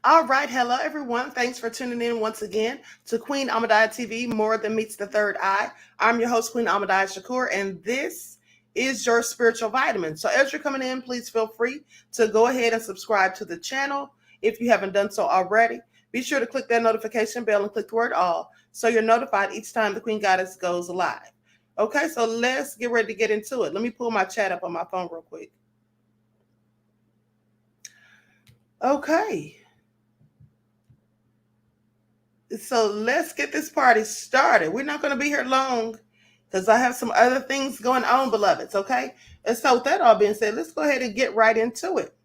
All right, hello everyone. Thanks for tuning in once again to Queen Amadai TV, More Than Meets the Third Eye. I'm your host, Queen AmadaiShakur, and this is your spiritual vitamin. So as you're coming in, please feel free to go ahead and subscribe to the channel if you haven't done so already. Be sure to click that notification bell and click the word all so you're notified each time the Queen Goddess goes live. Okay, so let's get ready to get into it. Let me pull my chat up on my phone real quick. Okay. So let's get this party started. We're not going to be here long because I have some other things going on, beloveds, okay? And so with that all being said, let's go ahead and get right into it.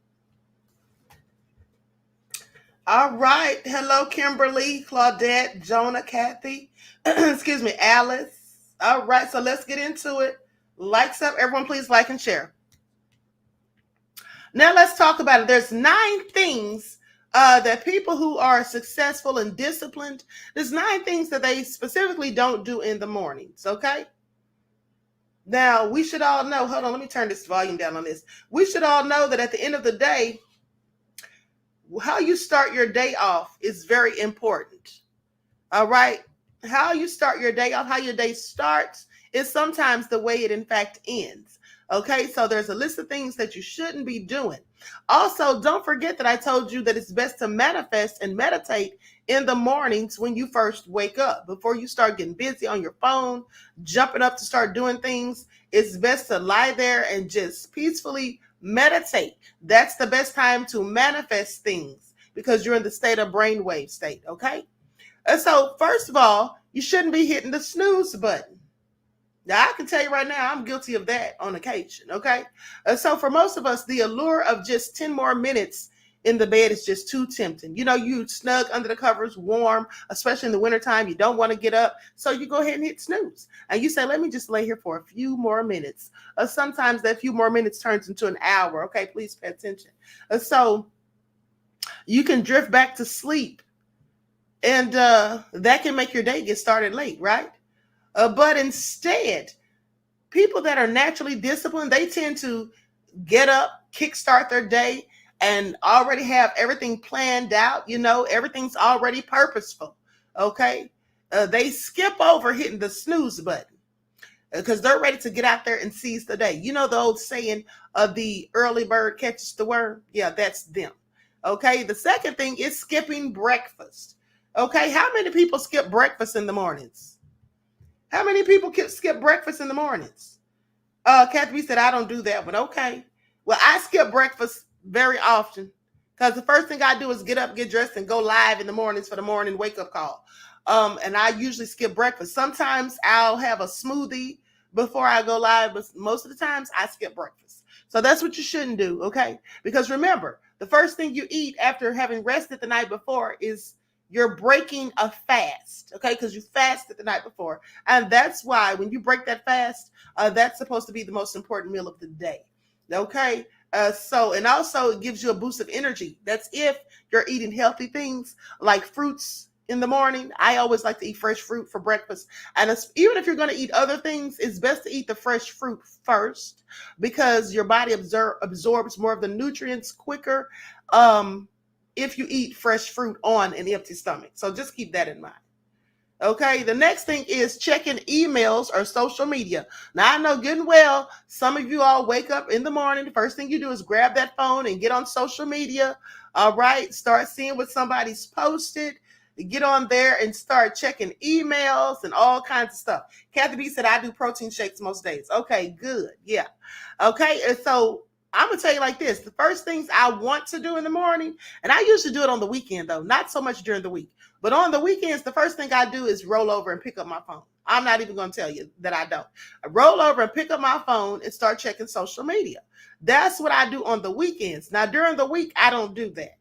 All right. Hello, Kimberly, Claudette, Jonah, Kathy, excuse me, Alice. All right. So let's get into it. Likes up. Everyone, please like and share. Now let's talk about it. There's 9 things that people who are successful and disciplined, there's 9 things that they specifically don't do in the mornings, okay? Now, we should all know, hold on, let me turn this volume down on this. We should all know that at the end of the day, how you start your day off is very important, all right? How you start your day off, how your day starts is sometimes the way it in fact ends. Okay, so there's a list of things that you shouldn't be doing. Also, don't forget that I told you that it's best to manifest and meditate in the mornings when you first wake up. Before you start getting busy on your phone, jumping up to start doing things, it's best to lie there and just peacefully meditate. That's the best time to manifest things because you're in the state of brainwave state, okay? And so, first of all, you shouldn't be hitting the snooze button. Now, I can tell you right now, I'm guilty of that on occasion, okay? So for most of us, the allure of just 10 more minutes in the bed is just too tempting. You know, you snug under the covers, warm, especially in the wintertime. You don't want to get up. So you go ahead and hit snooze. And you say, let me just lay here for a few more minutes. Sometimes that few more minutes turns into an hour. Okay, please pay attention. So you can drift back to sleep. And that can make your day get started late, right? But instead, people that are naturally disciplined, they tend to get up, kickstart their day, and already have everything planned out. You know, everything's already purposeful. Okay. they skip over hitting the snooze button because they're ready to get out there and seize the day. You know the old saying of the early bird catches the worm? Yeah, that's them. Okay, the second thing is skipping breakfast. Okay, how many people skip breakfast in the mornings? How many people skip breakfast in the mornings? Kathy said, I don't do that, but okay. Well, I skip breakfast very often because the first thing I do is get up, get dressed, and go live in the mornings for the morning wake up call. And I usually skip breakfast. Sometimes I'll have a smoothie before I go live, but most of the times I skip breakfast. So that's what you shouldn't do, okay? Because remember, the first thing you eat after having rested the night before is you're breaking a fast, okay? Because you fasted the night before. And that's why when you break that fast, that's supposed to be the most important meal of the day, okay? And also it gives you a boost of energy. That's if you're eating healthy things like fruits in the morning. I always like to eat fresh fruit for breakfast. And even if you're going to eat other things, it's best to eat the fresh fruit first because your body absorbs more of the nutrients quicker if you eat fresh fruit on an empty stomach. So just keep that in mind. Okay, the next thing is checking emails or social media. Now, I know good and well, some of you all wake up in the morning. The first thing you do is grab that phone and get on social media. All right, start seeing what somebody's posted. Get on there and start checking emails and all kinds of stuff. Kathy B said, I do protein shakes most days. Okay, good. Yeah. Okay, and so I'm going to tell you like this. The first things I want to do in the morning, and I usually do it on the weekend, though, not so much during the week. But on the weekends, the first thing I do is roll over and pick up my phone. I'm not even going to tell you that I don't. I roll over and pick up my phone and start checking social media. That's what I do on the weekends. Now, during the week, I don't do that.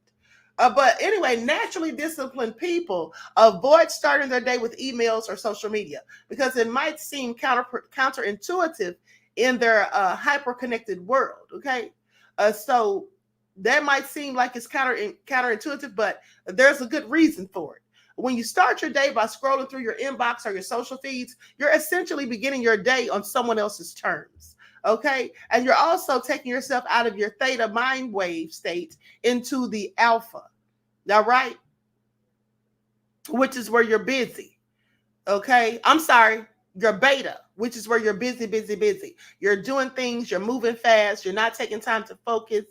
But anyway, naturally disciplined people avoid starting their day with emails or social media because it might seem counterintuitive in their hyper-connected world, okay? So that might seem like it's counterintuitive, but there's a good reason for it. When you start your day by scrolling through your inbox or your social feeds, you're essentially beginning your day on someone else's terms. Okay. And you're also taking yourself out of your theta mind wave state into the alpha. All right. Which is where you're busy. Okay. I'm sorry. You're beta, which is where you're busy, busy, busy. You're doing things. You're moving fast. You're not taking time to focus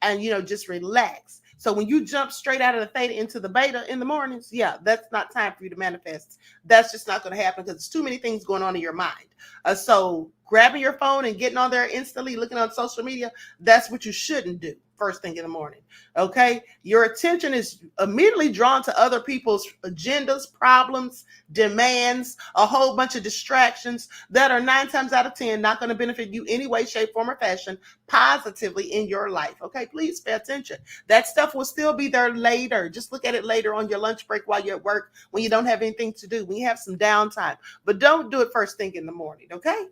and, just relax. So when you jump straight out of the theta into the beta in the mornings, yeah, that's not time for you to manifest. That's just not going to happen because there's too many things going on in your mind. So grabbing your phone and getting on there instantly, looking on social media, that's what you shouldn't do first thing in the morning. Okay. Your attention is immediately drawn to other people's agendas, problems, demands, a whole bunch of distractions that are 9 times out of 10 not going to benefit you any way, shape, form, or fashion positively in your life. Okay. Please pay attention. That stuff will still be there later. Just look at it later on your lunch break while you're at work, when you don't have anything to do, when you have some downtime, but don't do it first thing in the morning. Okay.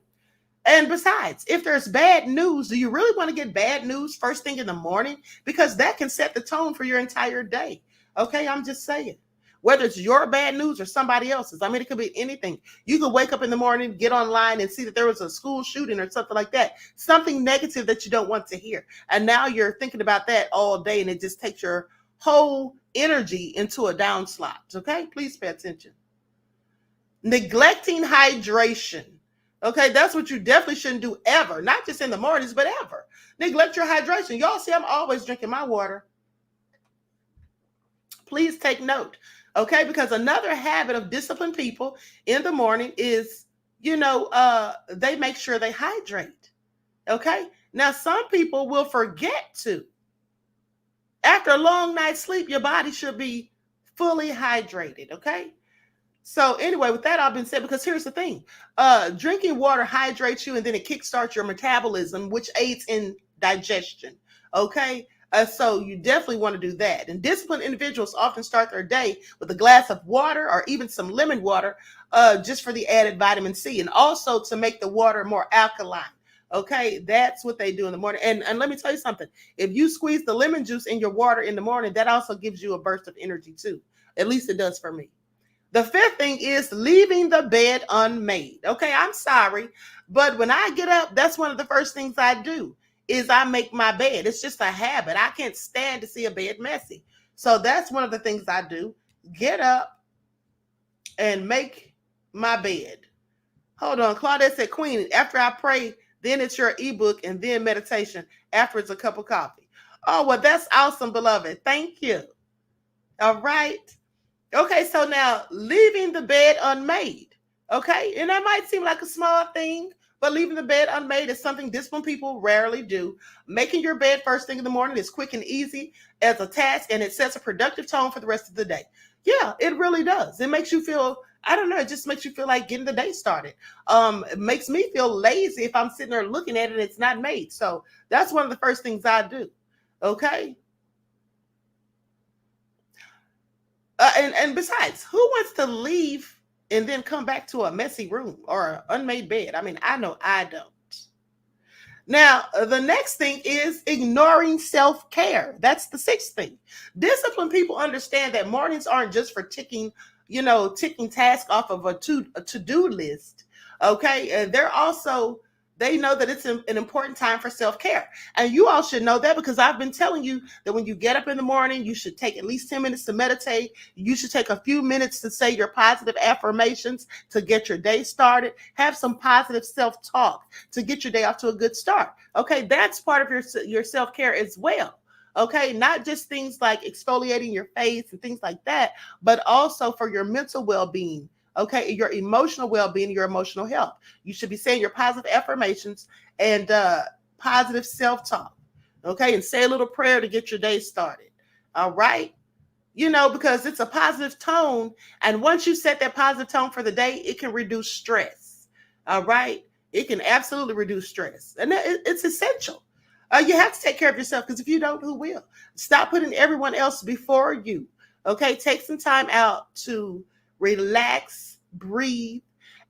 And besides, if there's bad news, do you really want to get bad news first thing in the morning? Because that can set the tone for your entire day. Okay, I'm just saying. Whether it's your bad news or somebody else's. I mean, it could be anything. You could wake up in the morning, get online and see that there was a school shooting or something like that. Something negative that you don't want to hear. And now you're thinking about that all day and it just takes your whole energy into a down slot. Okay, please pay attention. Neglecting hydration. Okay, that's what you definitely shouldn't do ever. Not just in the mornings, but ever. Neglect your hydration. Y'all see, I'm always drinking my water. Please take note. Okay, because another habit of disciplined people in the morning is, they make sure they hydrate. Okay, now some people will forget to. After a long night's sleep, your body should be fully hydrated. Okay. So anyway, with that all been said, because here's the thing, drinking water hydrates you and then it kickstarts your metabolism, which aids in digestion. Okay. So you definitely want to do that. And disciplined individuals often start their day with a glass of water or even some lemon water, just for the added vitamin C and also to make the water more alkaline. Okay. That's what they do in the morning. And let me tell you something. If you squeeze the lemon juice in your water in the morning, that also gives you a burst of energy too. At least it does for me. The fifth thing is leaving the bed unmade. Okay, I'm sorry, but when I get up, that's one of the first things I do is I make my bed. It's just a habit. I can't stand to see a bed messy. So that's one of the things I do. Get up, and make my bed. Hold on. Claudette said, Queen, after I pray, then it's your ebook and then meditation. After it's a cup of coffee. Oh, well, that's awesome, beloved. Thank you. All right. Okay, so now leaving the bed unmade. Okay, and that might seem like a small thing, but leaving the bed unmade is something disciplined people rarely do. Making your bed first thing in the morning is quick and easy as a task, and it sets a productive tone for the rest of the day. Yeah, it really does. It makes you feel, I don't know, it just makes you feel like getting the day started. It makes me feel lazy if I'm sitting there looking at it and it's not made. So that's one of the first things I do. Okay. And besides, who wants to leave and then come back to a messy room or an unmade bed? I mean, I know I don't. Now, the next thing is ignoring self care. That's the sixth thing. Disciplined people understand that mornings aren't just for ticking tasks off of a to-do list. Okay. And they know that it's an important time for self care. And you all should know that because I've been telling you that when you get up in the morning, you should take at least 10 minutes to meditate. You should take a few minutes to say your positive affirmations to get your day started. Have some positive self talk to get your day off to a good start. Okay, that's part of your self-care as well. Okay, not just things like exfoliating your face and things like that, but also for your mental well-being. Okay, your emotional well-being, your emotional health. You should be saying your positive affirmations and positive self-talk. Okay, and say a little prayer to get your day started. All right, because it's a positive tone. And once you set that positive tone for the day, it can reduce stress. All right. It can absolutely reduce stress. And it's essential. You have to take care of yourself because if you don't, who will? Stop putting everyone else before you. Okay. Take some time out to relax, breathe,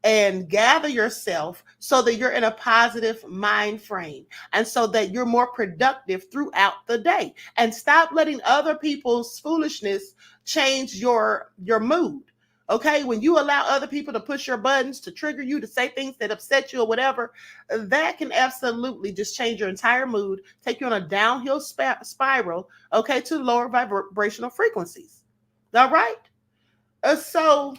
and gather yourself so that you're in a positive mind frame and so that you're more productive throughout the day. And stop letting other people's foolishness change your mood. Okay, when you allow other people to push your buttons, to trigger you, to say things that upset you or whatever, that can absolutely just change your entire mood, take you on a downhill spiral, okay, to lower vibrational frequencies. All right? So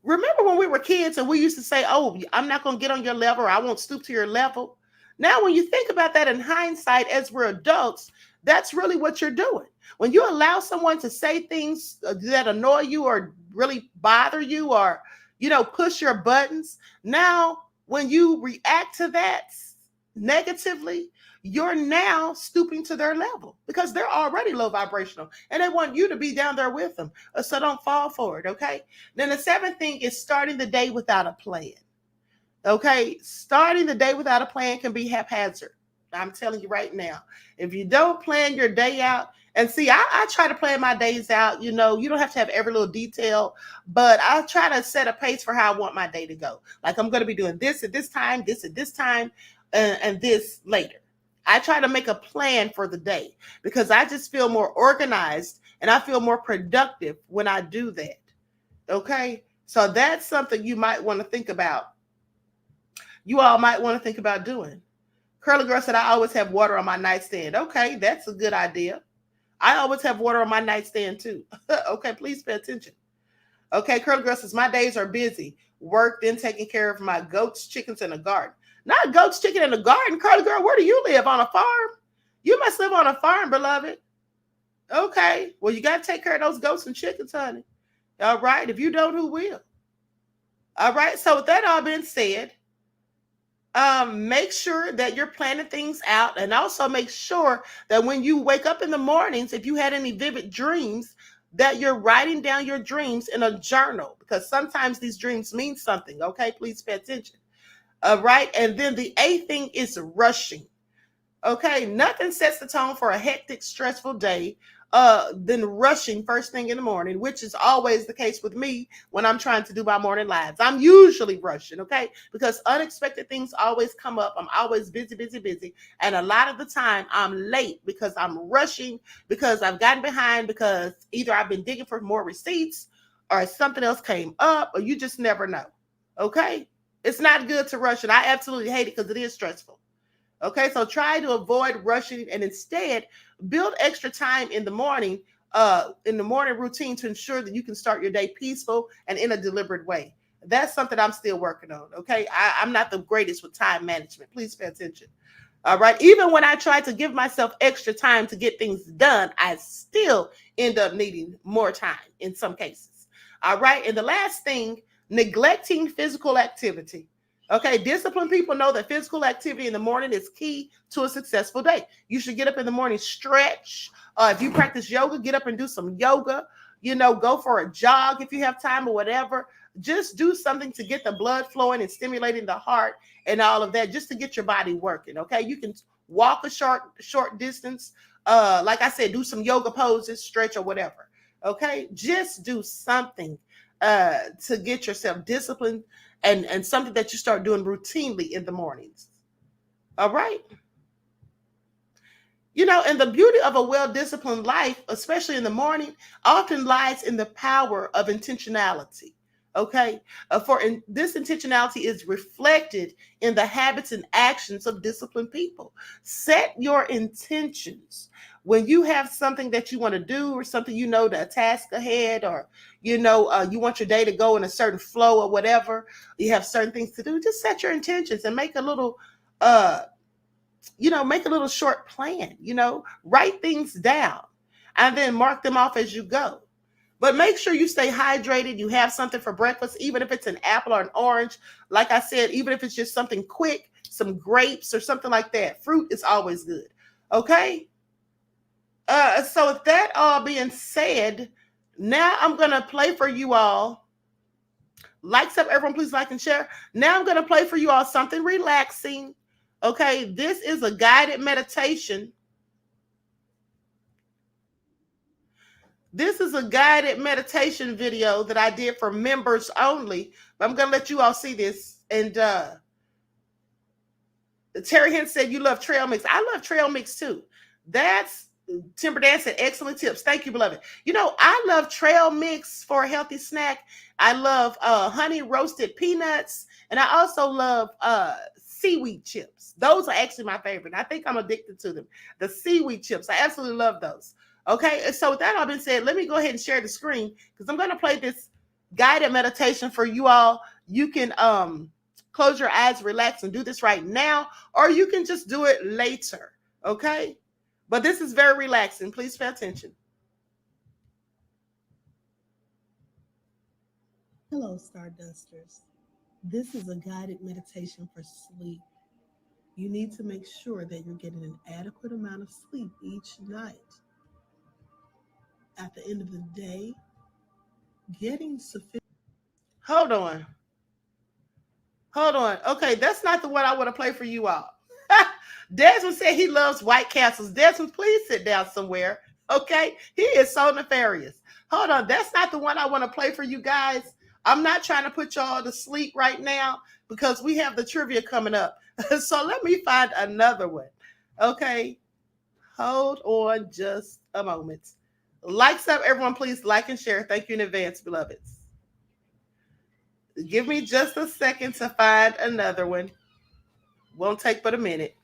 remember when we were kids and we used to say, oh, I'm not going to get on your level or I won't stoop to your level. Now, when you think about that in hindsight, as we're adults, that's really what you're doing. When you allow someone to say things that annoy you or really bother you or, push your buttons, now when you react to that negatively, you're now stooping to their level because they're already low vibrational and they want you to be down there with them. So don't fall for it, okay? Then the seventh thing is starting the day without a plan. Okay, starting the day without a plan can be haphazard. I'm telling you right now, if you don't plan your day out, and see, I try to plan my days out. You don't have to have every little detail, but I try to set a pace for how I want my day to go. Like I'm going to be doing this at this time, this at this time, and this later. I try to make a plan for the day because I just feel more organized and I feel more productive when I do that. Okay, so that's something you might want to think about. You all might want to think about doing. Curly Girl said, I always have water on my nightstand. Okay, that's a good idea. I always have water on my nightstand too. Okay, please pay attention. Okay, Curly Girl says, my days are busy. Work, then taking care of my goats, chickens, and a garden. Not goats, chicken, and a garden. Curly Girl, where do you live? On a farm? You must live on a farm, beloved. Okay, well, you got to take care of those goats and chickens, honey. All right, if you don't, who will? All right, so with that all being said, make sure that you're planning things out and also make sure that when you wake up in the mornings, if you had any vivid dreams, that you're writing down your dreams in a journal because sometimes these dreams mean something. Okay, please pay attention. All right, and then the eighth thing is rushing. Okay, nothing sets the tone for a hectic, stressful day than rushing first thing in the morning, which is always the case with me when I'm trying to do my morning lives. I'm usually rushing, okay, because unexpected things always come up. I'm always busy, busy, busy. And a lot of the time I'm late because I'm rushing because I've gotten behind because either I've been digging for more receipts or something else came up or you just never know, okay? It's not good to rush and I absolutely hate it because it is stressful. Okay, so try to avoid rushing and instead build extra time in the morning in the morning routine to ensure that you can start your day peaceful and in a deliberate way. That's something I'm still working on. Okay. I'm not the greatest with time management. Please pay attention. All right. Even when I try to give myself extra time to get things done, I still end up needing more time in some cases. All right. And the last thing, neglecting physical activity. Okay. Disciplined people know that physical activity in the morning is key to a successful day. You should get up in the morning, stretch. If you practice yoga, get up and do some yoga. Go for a jog if you have time or whatever. Just do something to get the blood flowing and stimulating the heart and all of that, just to get your body working. Okay, you can walk a short distance. Like I said, do some yoga poses, stretch or whatever. Okay, just do something to get yourself disciplined, and something that you start doing routinely in the mornings. All right. And the beauty of a well-disciplined life, especially in the morning, often lies in the power of intentionality. Okay, this intentionality is reflected in the habits and actions of disciplined people. Set your intentions when you have something that you want to do, or something, a task ahead, or you want your day to go in a certain flow or whatever. You have certain things to do. Just set your intentions and make a little uh make a little short plan, write things down and then mark them off as you go. But make sure you stay hydrated. You have something for breakfast, even if it's an apple or an orange. Like I said, even if it's just something quick, some grapes or something like that. Fruit is always good. Okay. So with that all being said, now I'm going to play for you all. Likes up, everyone, please like and share. Now I'm going to play for you all something relaxing. Okay, this is a guided meditation. This is a guided meditation video that I did for members only. But I'm going to let you all see this. And Terry Hint said you love trail mix. I love trail mix too. That's Timber Dan said excellent tips. Thank you, beloved. I love trail mix for a healthy snack. I love honey roasted peanuts, and I also love seaweed chips. Those are actually my favorite. I think I'm addicted to them. The seaweed chips, I absolutely love those. Okay, so with that all been said, let me go ahead and share the screen, because I'm going to play this guided meditation for you all. You can close your eyes, relax, and do this right now, or you can just do it later. Okay, but this is very relaxing. Please pay attention. Hello, Stardusters. This is a guided meditation for sleep. You need to make sure that you're getting an adequate amount of sleep each night. At the end of the day, getting sufficient. Hold on. Hold on. Okay, that's not the one I want to play for you all. Desmond said he loves White Castles. Desmond, please sit down somewhere. Okay, he is so nefarious. Hold on, that's not the one I want to play for you guys. I'm not trying to put y'all to sleep right now, because we have the trivia coming up. So let me find another one. Okay, hold on just a moment. Likes up, everyone. Please like and share. Thank you in advance, beloveds. Give me just a second to find another one. Won't take but a minute.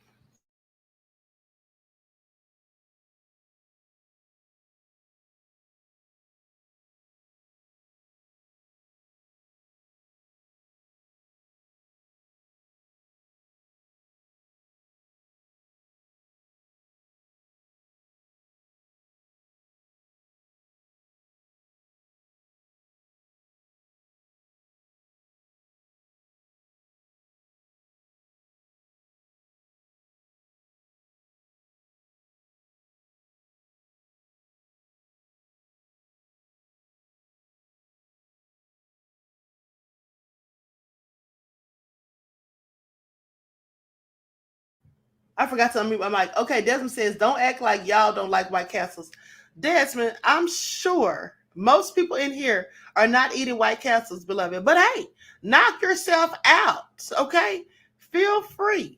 I forgot to unmute my mic. Okay, Desmond says, don't act like y'all don't like White Castles. Desmond, I'm sure most people in here are not eating White Castles, beloved. But hey, knock yourself out, okay? Feel free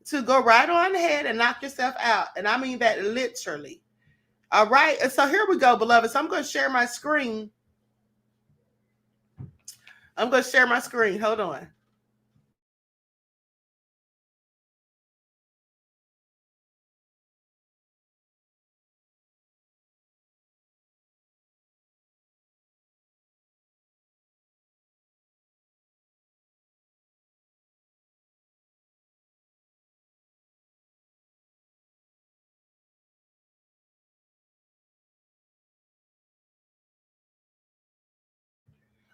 to go right on ahead and knock yourself out. And I mean that literally. All right. And so here we go, beloved. So I'm going to share my screen. I'm going to share my screen. Hold on.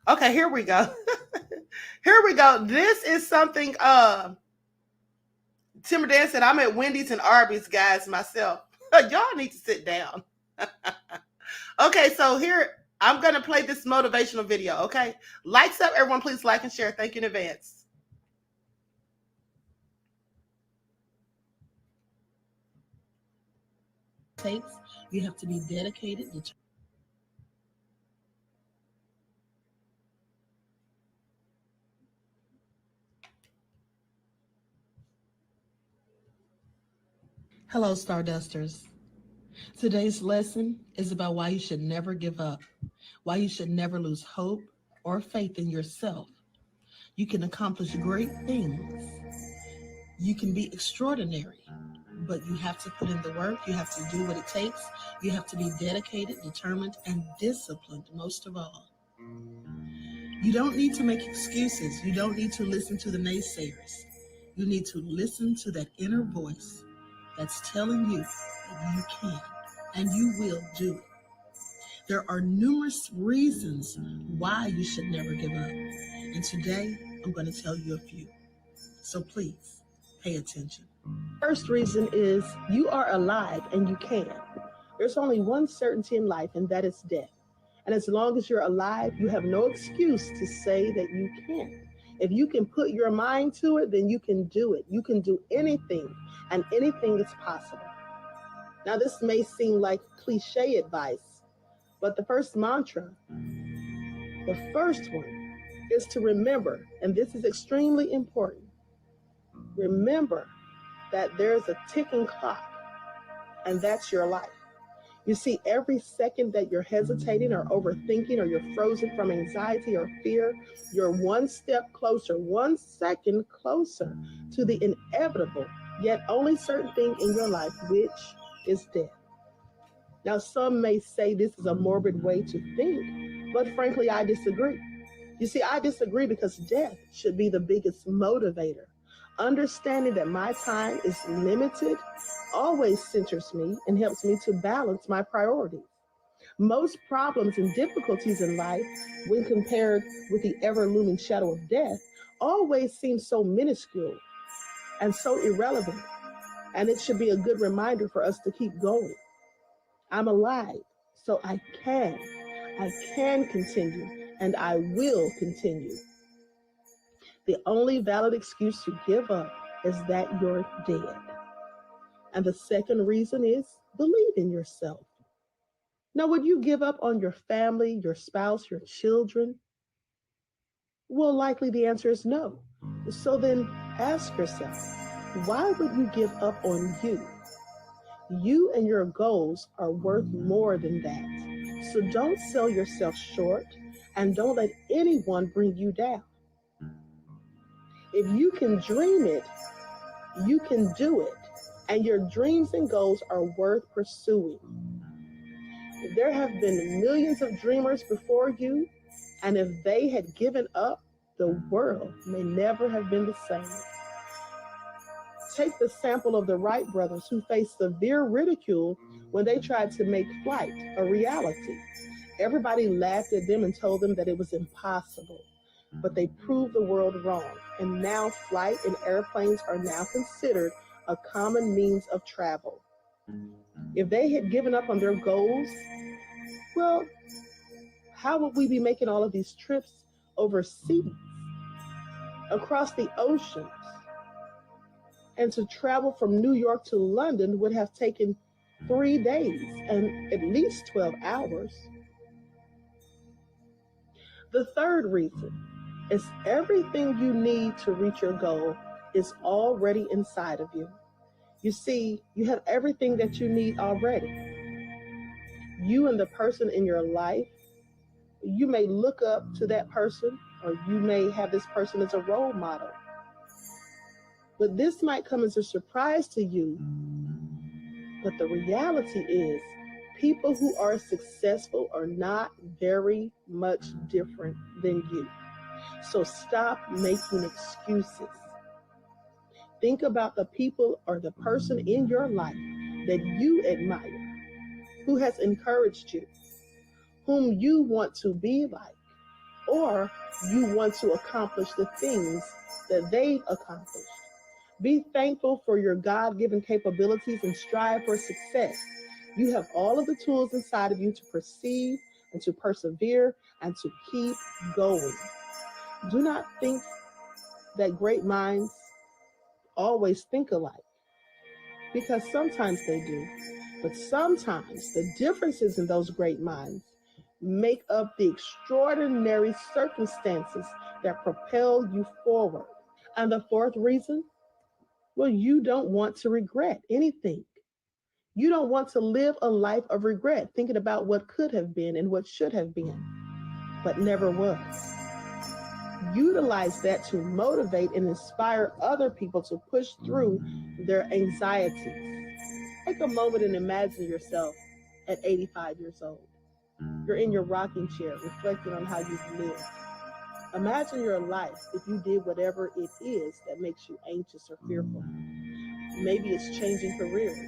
Okay, here we go. Here we go. This is something Timber Dan said, I'm at Wendy's and Arby's, guys, myself. Y'all need to sit down. Okay, so here I'm gonna play this motivational video. Okay. Likes up, everyone, please like and share. Thank you in advance. Takes, you have to be dedicated. Hello, Stardusters. Today's lesson is about why you should never give up, why you should never lose hope or faith in yourself. You can accomplish great things. You can be extraordinary, but you have to put in the work. You have to do what it takes. You have to be dedicated, determined, and disciplined, most of all. You don't need to make excuses. You don't need to listen to the naysayers. You need to listen to that inner voice that's telling you that you can and you will do it. There are numerous reasons why you should never give up. And today, I'm going to tell you a few. So please, pay attention. First reason is you are alive and you can. There's only one certainty in life, and that is death. And as long as you're alive, you have no excuse to say that you can't. If you can put your mind to it, then you can do it. You can do anything, and anything is possible. Now, this may seem like cliche advice, but the first mantra, the first one, is to remember, and this is extremely important. Remember that there's a ticking clock, and that's your life. You see, every second that you're hesitating or overthinking or you're frozen from anxiety or fear, you're one step closer, 1 second closer to the inevitable, yet only certain thing in your life, which is death. Now, some may say this is a morbid way to think, but frankly, I disagree. You see, I disagree because death should be the biggest motivator. Understanding that my time is limited always centers me and helps me to balance my priorities. Most problems and difficulties in life, when compared with the ever looming shadow of death, always seem so minuscule and so irrelevant. And it should be a good reminder for us to keep going. I'm alive, so I can. I can continue, and I will continue. The only valid excuse to give up is that you're dead. And the second reason is believe in yourself. Now, would you give up on your family, your spouse, your children? Well, likely the answer is no. So then ask yourself, why would you give up on you? You and your goals are worth more than that. So don't sell yourself short and don't let anyone bring you down. If you can dream it, you can do it. And your dreams and goals are worth pursuing. There have been millions of dreamers before you, and if they had given up, the world may never have been the same. Take the sample of the Wright brothers who faced severe ridicule when they tried to make flight a reality. Everybody laughed at them and told them that it was impossible, but they proved the world wrong, and now flight and airplanes are now considered a common means of travel. If they had given up on their goals, well, how would we be making all of these trips overseas, across the oceans? And to travel from New York to London would have taken 3 days and at least 12 hours. The third reason is everything you need to reach your goal is already inside of you. You see, you have everything that you need already. You and the person in your life, you may look up to that person or you may have this person as a role model. But this might come as a surprise to you. But the reality is, people who are successful are not very much different than you. So stop making excuses. Think about the people or the person in your life that you admire, who has encouraged you, whom you want to be like, or you want to accomplish the things that they've accomplished. Be thankful for your God given capabilities and strive for success. You have all of the tools inside of you to perceive and to persevere and to keep going. Do not think that great minds always think alike, because sometimes they do. But sometimes the differences in those great minds make up the extraordinary circumstances that propel you forward. And the fourth reason, well, you don't want to regret anything. You don't want to live a life of regret, thinking about what could have been and what should have been, but never was. Utilize that to motivate and inspire other people to push through their anxieties. Take a moment and imagine yourself at 85 years old. You're in your rocking chair, reflecting on how you've lived. Imagine your life if you did whatever it is that makes you anxious or fearful. Maybe it's changing careers,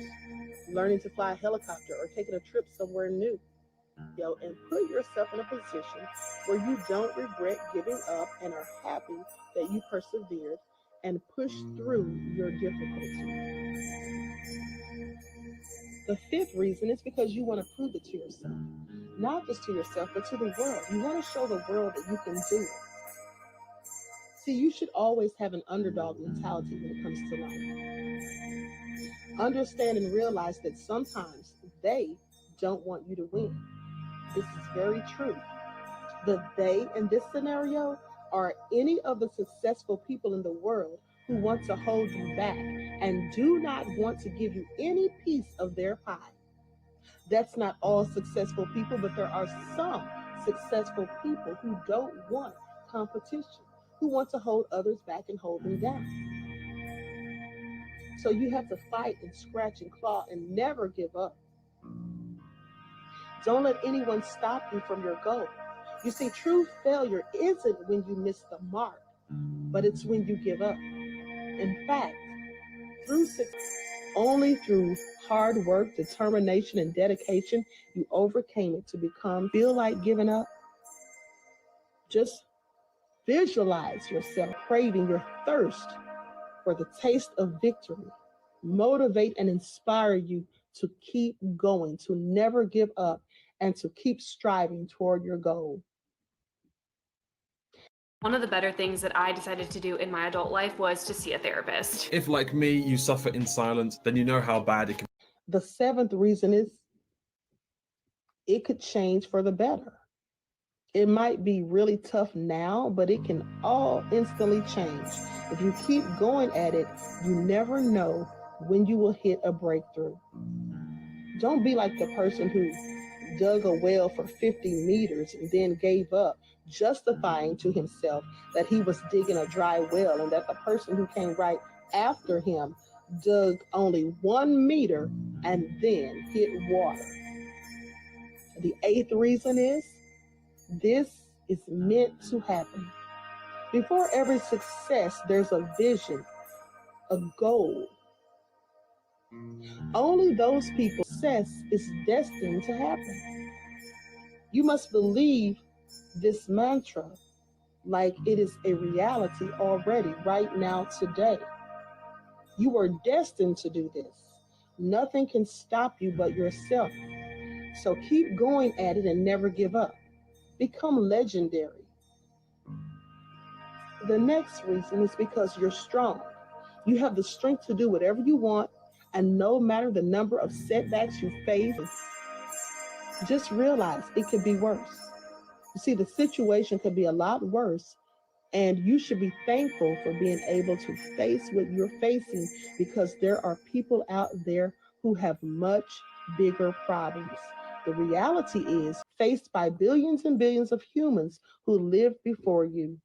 learning to fly a helicopter, or taking a trip somewhere new. And put yourself in a position where you don't regret giving up and are happy that you persevered and pushed through your difficulties. The fifth reason is because you want to prove it to yourself. Not just to yourself, but to the world. You want to show the world that you can do it. See, you should always have an underdog mentality when it comes to life. Understand and realize that sometimes they don't want you to win. This is very true. The they in this scenario are any of the successful people in the world who want to hold you back and do not want to give you any piece of their pie. That's not all successful people, but there are some successful people who don't want competition, who want to hold others back and hold them down. So you have to fight and scratch and claw and never give up. Don't let anyone stop you from your goal. You see, true failure isn't when you miss the mark, but it's when you give up. In fact, only through hard work, determination, and dedication, you overcame it to feel like giving up. Just visualize yourself craving your thirst for the taste of victory. Motivate and inspire you to keep going, to never give up, and to keep striving toward your goal. One of the better things that I decided to do in my adult life was to see a therapist. If, like me, you suffer in silence, then you know how bad it can be. The seventh reason is it could change for the better. It might be really tough now, but it can all instantly change. If you keep going at it, you never know when you will hit a breakthrough. Don't be like the person who dug a well for 50 meters and then gave up, justifying to himself that he was digging a dry well and that the person who came right after him dug only 1 meter and then hit water. The eighth reason is this is meant to happen. Before every success, there's a vision, a goal. Only those people's success is destined to happen. You must believe this mantra like it is a reality already, right now, today. You are destined to do this. Nothing can stop you but yourself. So keep going at it and never give up. Become legendary. The next reason is because you're strong. You have the strength to do whatever you want, and no matter the number of setbacks you face, just realize it could be worse. You see, the situation could be a lot worse, and you should be thankful for being able to face what you're facing, because there are people out there who have much bigger problems. The reality is faced by billions and billions of humans who lived before you.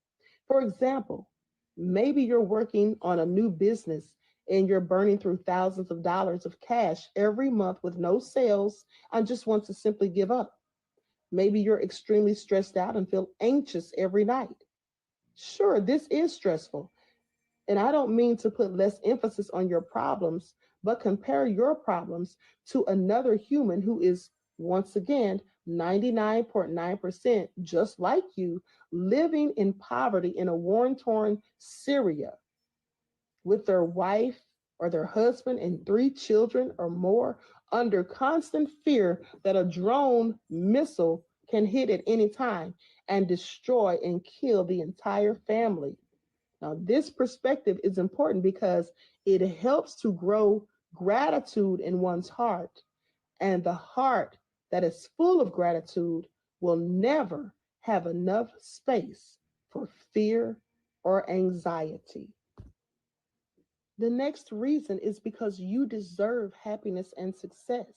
For example, maybe you're working on a new business and you're burning through thousands of dollars of cash every month with no sales and just want to simply give up. Maybe you're extremely stressed out and feel anxious every night. Sure, this is stressful. And I don't mean to put less emphasis on your problems, but compare your problems to another human who is, once again, 99.9%, just like you, living in poverty in a war torn Syria with their wife or their husband and three children or more under constant fear that a drone missile can hit at any time and destroy and kill the entire family. Now, this perspective is important because it helps to grow gratitude in one's heart. And the heart that is full of gratitude will never have enough space for fear or anxiety. The next reason is because you deserve happiness and success.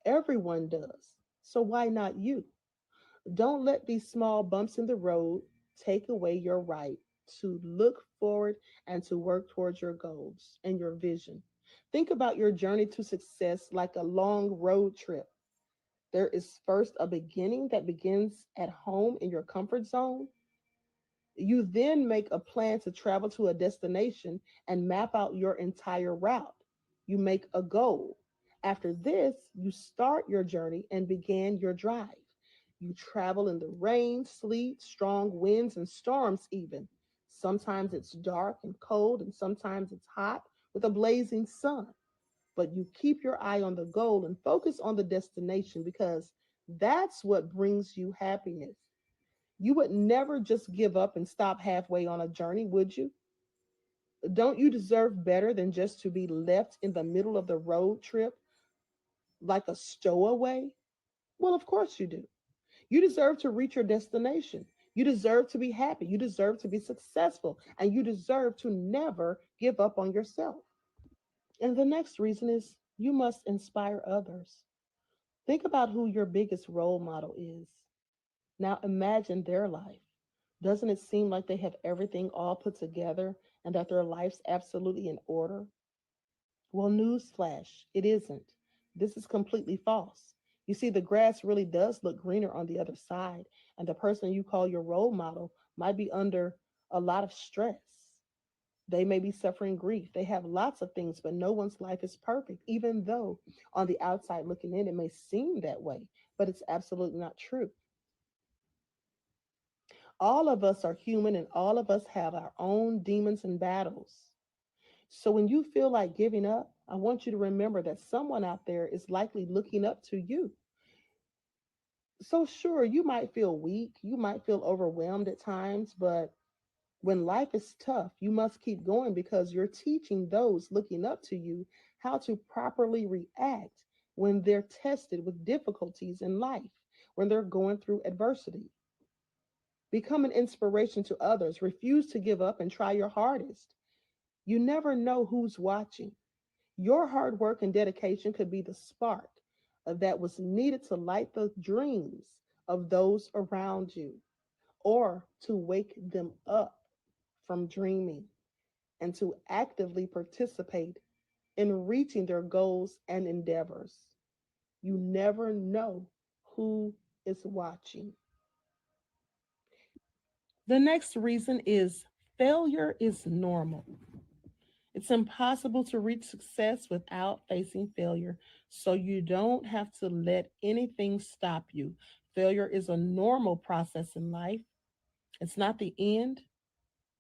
Everyone does. So why not you? Don't let these small bumps in the road take away your right to look forward and to work towards your goals and your vision. Think about your journey to success like a long road trip. There is first a beginning that begins at home in your comfort zone. You then make a plan to travel to a destination and map out your entire route. You make a goal. After this, you start your journey and begin your drive. You travel in the rain, sleet, strong winds, and storms, even. Sometimes it's dark and cold, and sometimes it's hot with a blazing sun. But you keep your eye on the goal and focus on the destination because that's what brings you happiness. You would never just give up and stop halfway on a journey, would you? Don't you deserve better than just to be left in the middle of the road trip like a stowaway? Well, of course you do. You deserve to reach your destination. You deserve to be happy. You deserve to be successful. And you deserve to never give up on yourself. And the next reason is you must inspire others. Think about who your biggest role model is. Now imagine their life. Doesn't it seem like they have everything all put together and that their life's absolutely in order? Well, newsflash, it isn't. This is completely false. You see, the grass really does look greener on the other side, and the person you call your role model might be under a lot of stress. They may be suffering grief. They have lots of things, but no one's life is perfect, even though on the outside looking in, it may seem that way, but it's absolutely not true. All of us are human and all of us have our own demons and battles. So when you feel like giving up, I want you to remember that someone out there is likely looking up to you. So, sure, you might feel weak, you might feel overwhelmed at times, but when life is tough, you must keep going because you're teaching those looking up to you how to properly react when they're tested with difficulties in life, when they're going through adversity. Become an inspiration to others. Refuse to give up and try your hardest. You never know who's watching. Your hard work and dedication could be the spark that was needed to light the dreams of those around you or to wake them up from dreaming and to actively participate in reaching their goals and endeavors. You never know who is watching. The next reason is failure is normal. It's impossible to reach success without facing failure, so you don't have to let anything stop you. Failure is a normal process in life. It's not the end,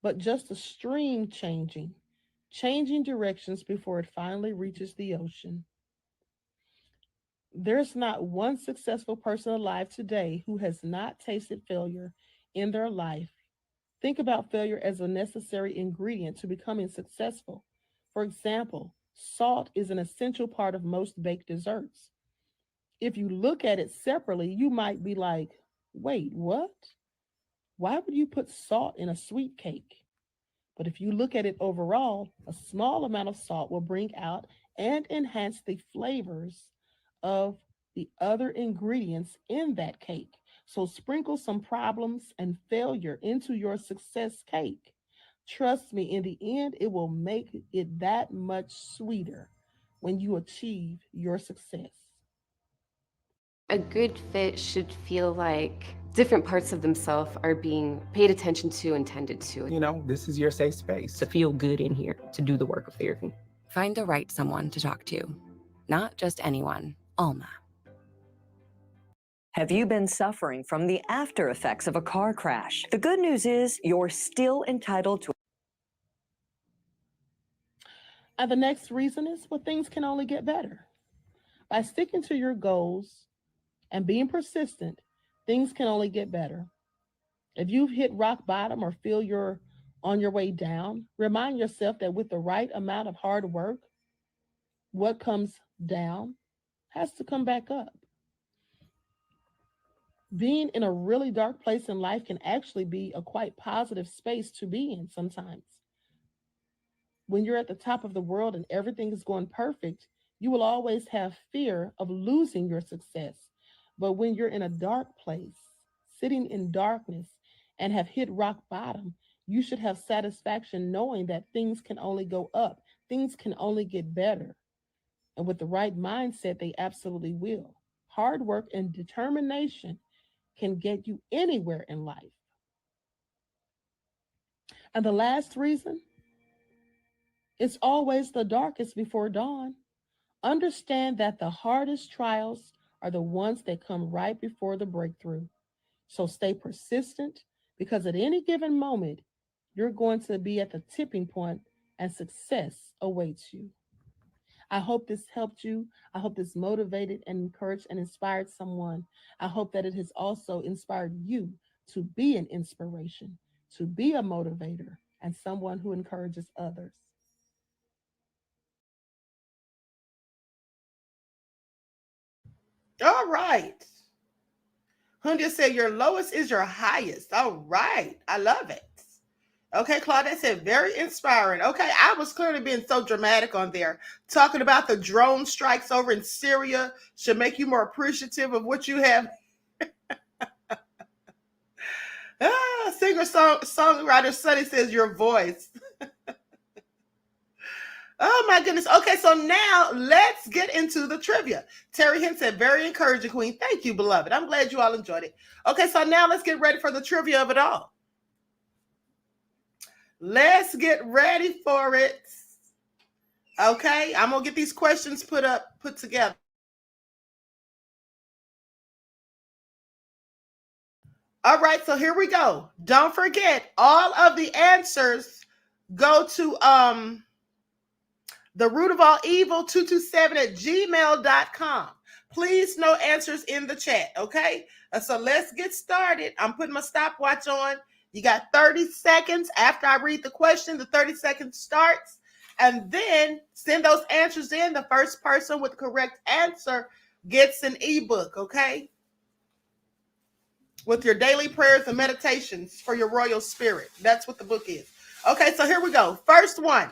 but just a stream changing directions before it finally reaches the ocean. There's not one successful person alive today who has not tasted failure in their life. Think about failure as a necessary ingredient to becoming successful. For example, salt is an essential part of most baked desserts. If you look at it separately, you might be like, wait, what? Why would you put salt in a sweet cake? But if you look at it overall, a small amount of salt will bring out and enhance the flavors of the other ingredients in that cake. So sprinkle some problems and failure into your success cake. Trust me, in the end, it will make it that much sweeter when you achieve your success. A good fit should feel like different parts of themselves are being paid attention to and tended to. This is your safe space to feel good in here, to do the work of therapy. Find the right someone to talk to, not just anyone. Alma. Have you been suffering from the after effects of a car crash? The good news is you're still entitled to. And the next reason is, well, things can only get better. By sticking to your goals and being persistent, things can only get better. If you've hit rock bottom or feel you're on your way down, remind yourself that with the right amount of hard work, what comes down has to come back up. Being in a really dark place in life can actually be a quite positive space to be in sometimes. When you're at the top of the world and everything is going perfect, you will always have fear of losing your success. But when you're in a dark place, sitting in darkness, and have hit rock bottom, you should have satisfaction knowing that things can only go up, things can only get better. And with the right mindset, they absolutely will. Hard work and determination can get you anywhere in life. And the last reason, it's always the darkest before dawn. Understand that the hardest trials are the ones that come right before the breakthrough. So stay persistent, because at any given moment, you're going to be at the tipping point and success awaits you. I hope this helped you. I hope this motivated and encouraged and inspired someone. I hope that it has also inspired you to be an inspiration, to be a motivator, and someone who encourages others. All right. Hundia said your lowest is your highest. All right. I love it. Okay, Claudette said very inspiring. Okay, I was clearly being so dramatic on there. Talking about the drone strikes over in Syria should make you more appreciative of what you have. Songwriter Sunny says your voice. Oh my goodness. Okay, so now let's get into the trivia. Terry Hint said, very encouraging, Queen. Thank you, beloved. I'm glad you all enjoyed it. Okay, so now let's get ready for the trivia of it all. Let's get ready for it. Okay, I'm gonna get these questions put together. All right, so here we go. Don't forget, all of the answers go to the root of all evil 227 at gmail.com. Please, no answers in the chat, okay? So let's get started. I'm putting my stopwatch on. You got 30 seconds after I read the question. The 30 seconds starts. And then send those answers in. The first person with the correct answer gets an ebook, okay? With your daily prayers and meditations for your royal spirit. That's what the book is. Okay, so here we go. First one.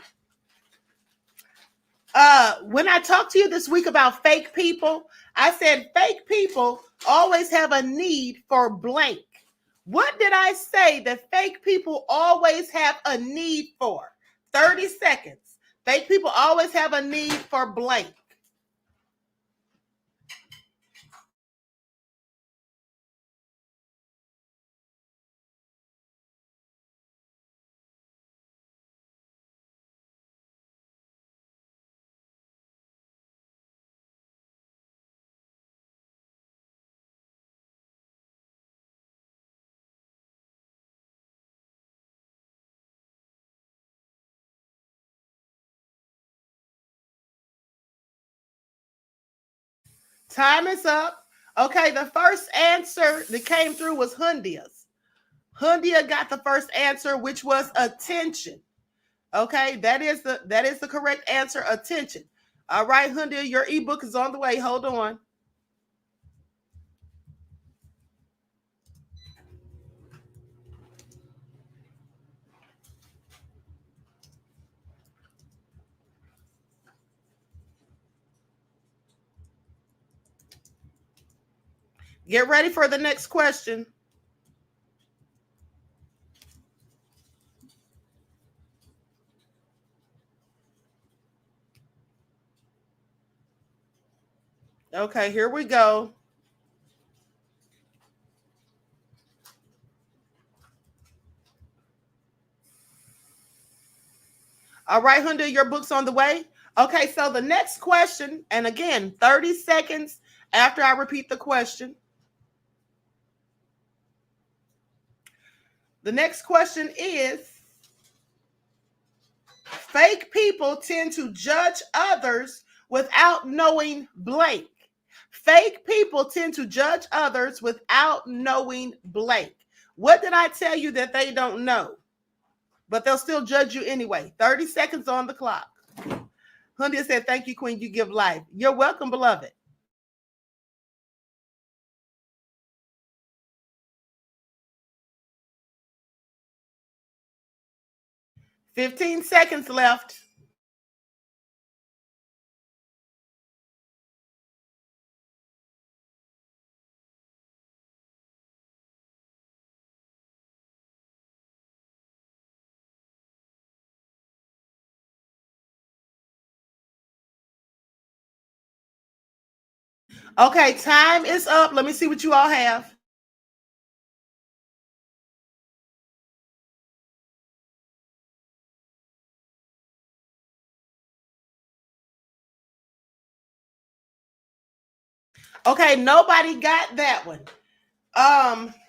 When I talked to you this week about fake people, I said fake people always have a need for blank. What did I say that fake people always have a need for? 30 seconds. Fake people always have a need for blank. Time is up. Okay, the first answer that came through was Hundia's. Hundia got the first answer, which was attention. Okay, that is the correct answer, attention. All right, Hundia, your ebook is on the way. Hold on. Get ready for the next question. Okay, here we go. All right, Hundia, your book's on the way. Okay, so the next question, and again, 30 seconds after I repeat the question. The next question is, fake people tend to judge others without knowing blank. Fake people tend to judge others without knowing blank. What did I tell you that they don't know? But they'll still judge you anyway. 30 seconds on the clock. Hundia said, thank you, Queen. You give life. You're welcome, beloved. $15 seconds left. Okay, time is up. Let me see what you all have. Okay, nobody got that one.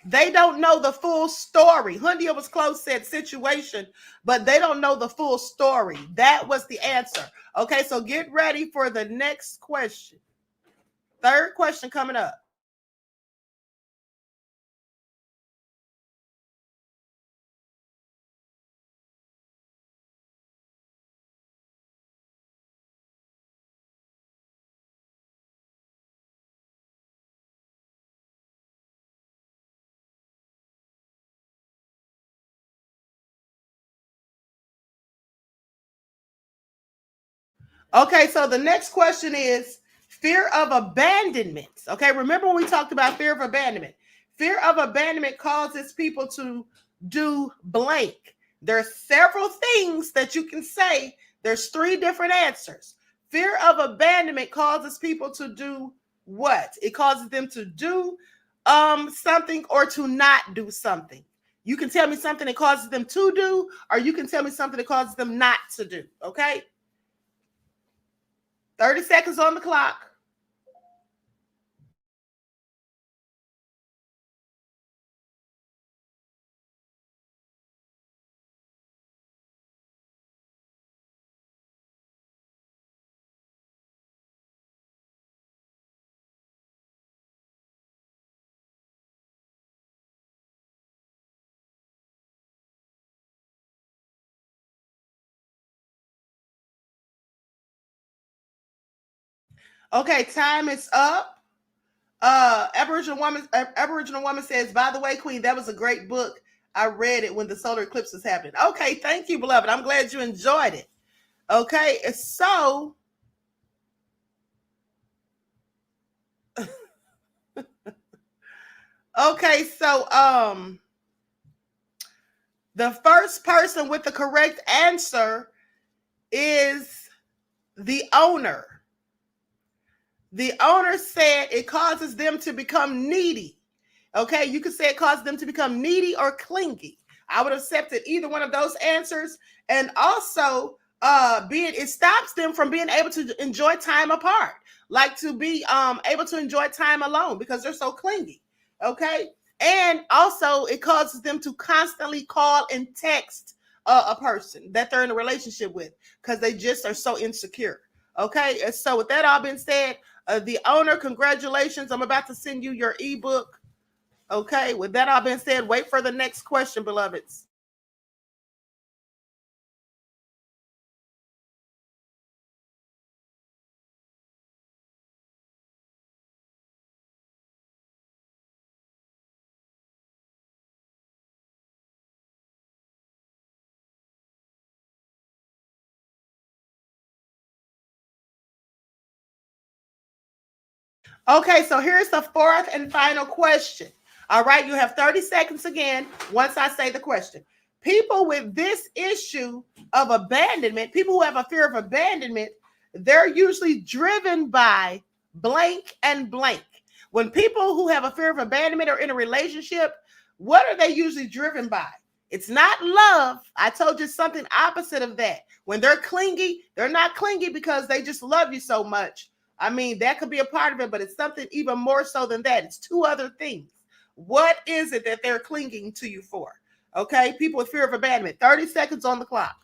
They don't know the full story. Hundia was close, said situation, but they don't know the full story. That was the answer. Okay, so get ready for the next question. Third question coming up. Okay, so the next question is fear of abandonment. Okay, remember when we talked about fear of abandonment? Fear of abandonment causes people to do blank. There's several things that you can say. There's 3 different answers. Fear of abandonment causes people to do what? It causes them to do something or to not do something. You can tell me something that causes them to do, or you can tell me something that causes them not to do. Okay? 30 seconds on the clock. Okay, time is up. Aboriginal woman says, by the way, Queen, that was a great book. I read it when the solar eclipse was happening. Okay, thank you, beloved. I'm glad you enjoyed it. Okay, so the first person with the correct answer is the owner. The owner said it causes them to become needy. Okay, you could say it causes them to become needy or clingy. I would have accepted either one of those answers. And also, it stops them from being able to enjoy time apart, like to be able to enjoy time alone because they're so clingy. Okay, and also it causes them to constantly call and text a person that they're in a relationship with because they just are so insecure. Okay, and so with that all being said, the owner, congratulations. I'm about to send you your ebook. Okay, with that all being said, wait for the next question, beloveds. Okay, so here's the fourth and final question. All right, you have 30 seconds again once I say the question. People with this issue of abandonment, people who have a fear of abandonment, they're usually driven by blank and blank. When people who have a fear of abandonment are in a relationship, what are they usually driven by? It's not love. I told you something opposite of that. When they're clingy, they're not clingy because they just love you so much. I mean, that could be a part of it, but it's something even more so than that. It's 2 other things. What is it that they're clinging to you for? Okay, people with fear of abandonment. 30 seconds on the clock.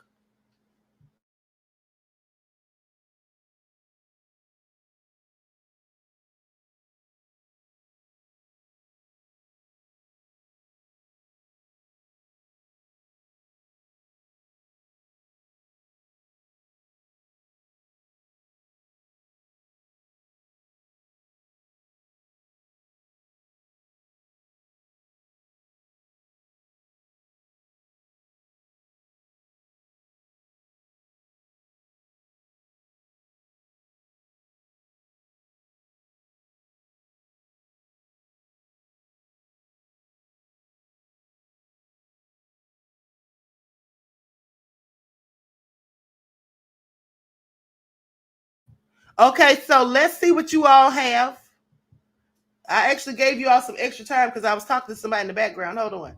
Okay, so let's see what you all have. I actually gave you all some extra time because I was talking to somebody in the background. Hold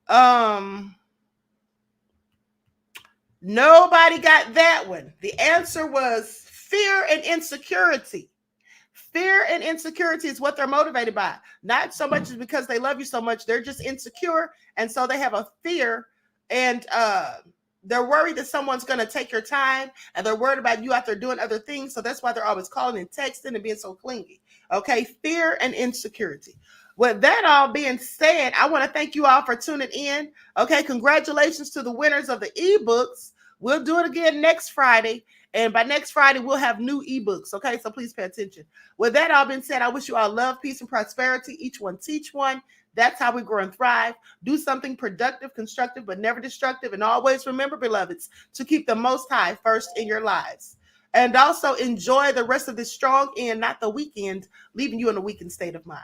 on. Nobody got that one. The answer was fear and insecurity. Fear and insecurity is what they're motivated by. Not so much because they love you so much. They're just insecure. And so they have a fear, and they're worried that someone's going to take your time, and they're worried about you out there doing other things. So that's why they're always calling and texting and being so clingy. Okay. Fear and insecurity. With that all being said, I want to thank you all for tuning in. Okay. Congratulations to the winners of the ebooks. We'll do it again next Friday. And by next Friday, we'll have new ebooks. Okay. So please pay attention. With that all being said, I wish you all love, peace, and prosperity. Each one teach one. That's how we grow and thrive. Do something productive, constructive, but never destructive. And always remember, beloveds, to keep the Most High first in your lives. And also enjoy the rest of this strong end, not the weekend, leaving you in a weakened state of mind.